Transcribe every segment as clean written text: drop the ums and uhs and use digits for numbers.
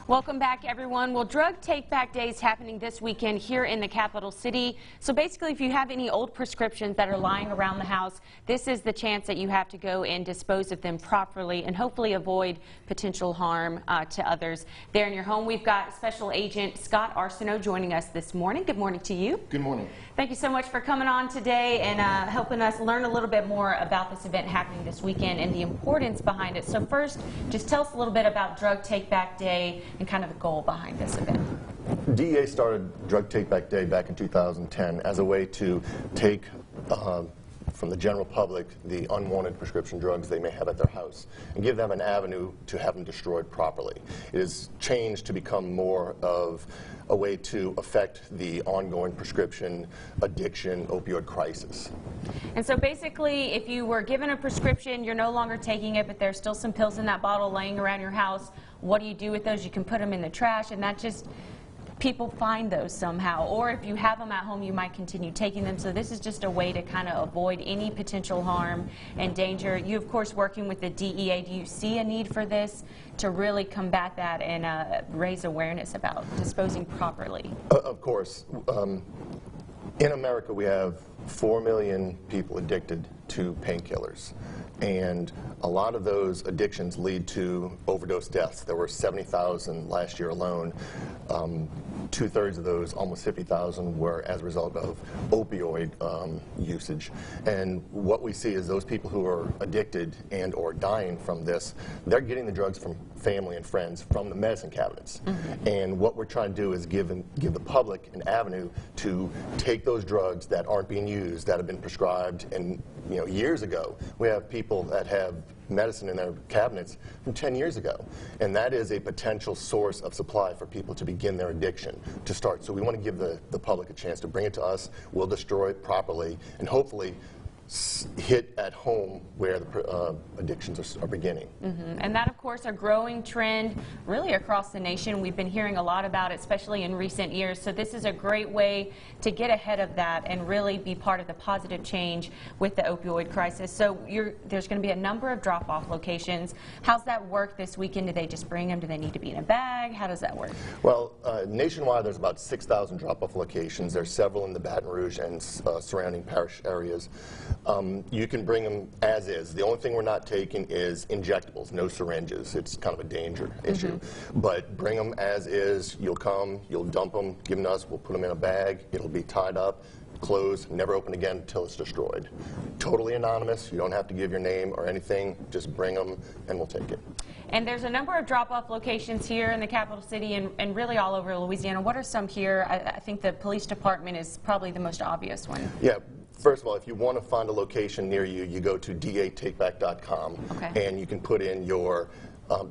Welcome back, everyone. Well, Drug Take Back Day is happening this weekend here in the capital city. So basically, if you have any old prescriptions that are lying around the house, this is the chance that you have to go and dispose of them properly and hopefully avoid potential harm to others. There in your home, we've got Special Agent Scott Arsenault joining us this morning. Good morning to you. Good morning. Thank you so much for coming on today and helping us learn a little bit more about this event happening this weekend and the importance behind it. So first, just tell us a little bit about Drug Take Back Day and kind of the goal behind this event. DEA started Drug Take Back Day back in 2010 as a way to take from the general public the unwanted prescription drugs they may have at their house and give them an avenue to have them destroyed properly. It has changed to become more of a way to affect the ongoing prescription addiction opioid crisis. And so basically, if you were given a prescription, you're no longer taking it, but there's still some pills in that bottle laying around your house. What do you do with those? You can put them in the trash, and that just, people find those somehow. Or if you have them at home, you might continue taking them. So this is just a way to kind of avoid any potential harm and danger. You, of course, working with the DEA, do you see a need for this to really combat that and raise awareness about disposing properly? Of course. In America, we have 4 million people addicted to painkillers. And a lot of those addictions lead to overdose deaths. There were 70,000 last year alone. Two-thirds of those, almost 50,000, were as a result of opioid usage. And what we see is those people who are addicted and or dying from this, they're getting the drugs from family and friends from the medicine cabinets. And what we're trying to do is give the public an avenue to take those drugs that aren't being used, that have been prescribed and years ago. We have people that have medicine in their cabinets from 10 years ago. And that is a potential source of supply for people to begin their addiction, to start. So we want to give the public a chance to bring it to us. We'll destroy it properly and hopefully hit at home where the addictions are beginning. And that, of course, a growing trend really across the nation. We've been hearing a lot about it, especially in recent years. So this is a great way to get ahead of that and really be part of the positive change with the opioid crisis. So there's going to be a number of drop-off locations. How's that work this weekend? Do they just bring them? Do they need to be in a bag? How does that work? Well, nationwide, there's about 6,000 drop-off locations. There's several in the Baton Rouge and surrounding parish areas. You can bring them as is. The only thing we're not taking is injectables, no syringes. It's kind of a danger issue. But bring them as is. You'll come, you'll dump them, give them to us, we'll put them in a bag. It'll be tied up, closed, never open again until it's destroyed. Totally anonymous. You don't have to give your name or anything. Just bring them and we'll take it. And there's a number of drop-off locations here in the capital city and really all over Louisiana. What are some here? I think the police department is probably the most obvious one. Yeah. First of all, if you want to find a location near you, you go to DEATakeback.com and you can put in your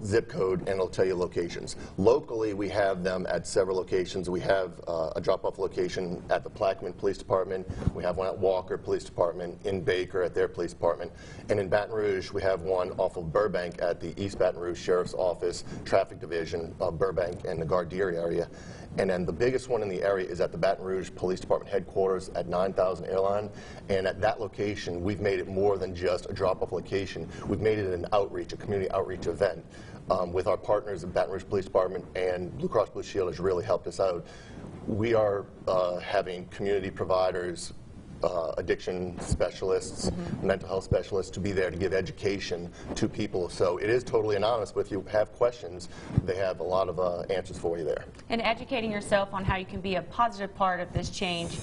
zip code and it'll tell you locations. Locally, we have them at several locations. We have a drop-off location at the Plaquemine Police Department. We have one at Walker Police Department, in Baker at their police department. And in Baton Rouge, we have one off of Burbank at the East Baton Rouge Sheriff's Office, Traffic Division of Burbank and the Gardere area. And then the biggest one in the area is at the Baton Rouge Police Department headquarters at 9000 Airline. And at that location, we've made it more than just a drop-off location. We've made it an outreach, a community outreach event. With our partners at Baton Rouge Police Department and Blue Cross Blue Shield has really helped us out. We are having community providers, addiction specialists, mental health specialists to be there to give education to people. So it is totally anonymous, but if you have questions, they have a lot of answers for you there. And educating yourself on how you can be a positive part of this change.